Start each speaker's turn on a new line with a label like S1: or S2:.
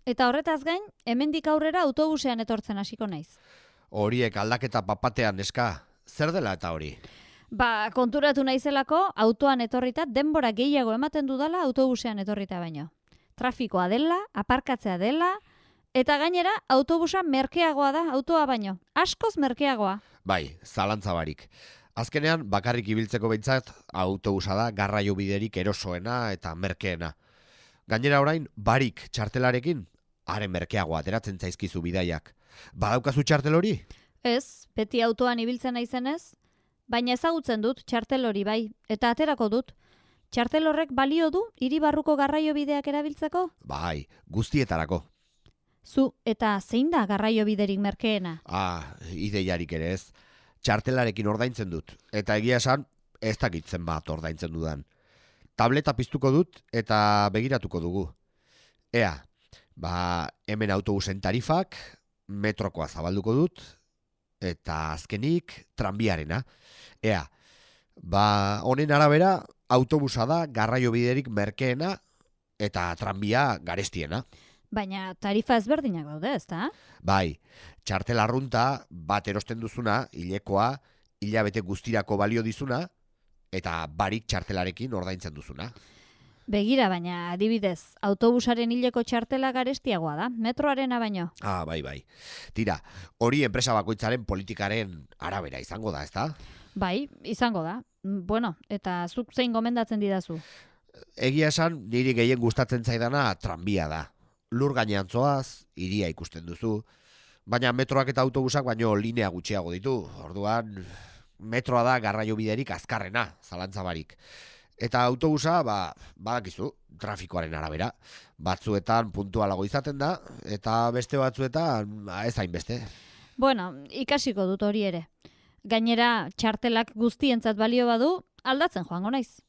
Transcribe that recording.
S1: Eta horretaz gain, hemendik aurrera autobusean etortzen hasiko naiz.
S2: Horiek aldaketa papatean eska, zer dela eta hori?
S1: Konturatu naizelako, autoan etorrita denbora gehiago ematen dudala autobusean etorrita baino. Trafikoa dela, aparkatzea dela, eta gainera autobusa merkeagoa da autoa baino. Askoz merkeagoa.
S2: Bai, zalantza barik. Azkenean, bakarrik ibiltzeko behintzat, autobusa da garraio biderik erosoena eta merkeena. Gainera orain, barik txartelarekin, haren merkeagoa ateratzen zaizkizu bidaiak. Badaukazu txartel hori?
S1: Ez, beti autoan ibiltzen naizenez, baina ezagutzen dut txartel hori bai, eta aterako dut. Txartel horrek balio du hiri barruko garraio bideak erabiltzeko?
S2: Bai, guztietarako.
S1: Zu, eta zein da garraio biderik merkeena?
S2: Ideiarik ere ez. Txartelarekin ordaintzen dut, eta egia esan, ez dakitzen bat ordaintzen dudan. Tableta piztuko dut eta begiratuko dugu. Ea, hemen autobusen tarifak, metrokoa zabalduko dut, eta azkenik tranbiarena. Ea, honen arabera, autobusa da garraio biderik merkeena eta tranbia garestiena.
S1: Baina tarifa ezberdinak daude, ezta?
S2: Bai, txartel arrunta bat erosten duzuna, hilekoa, hilabete guztirako balio dizuna, eta barik txartelarekin ordaintzen duzuna.
S1: Begira, baina adibidez, autobusaren hileko txartela garestiagoa da, metroarena baino.
S2: Bai. Tira, hori enpresa bakoitzaren politikaren arabera izango da, ezta?
S1: Bai, izango da. Bueno, eta zuk zein gomendatzen didazu?
S2: Egia esan, niri gehien gustatzen zaidana tranbia da. Lur gainean zoaz, hiria ikusten duzu, baina metroak eta autobusak baino linea gutxiago ditu. Orduan, metroa da garraio biderik azkarrena, zalantza barik. Eta autobusa, badakizu, trafikoaren arabera. Batzuetan puntualago izaten da, eta beste batzuetan ez hainbeste.
S1: Bueno, ikasiko dut hori ere. Gainera, txartelak guztientzat balio badu, aldatzen joango naiz.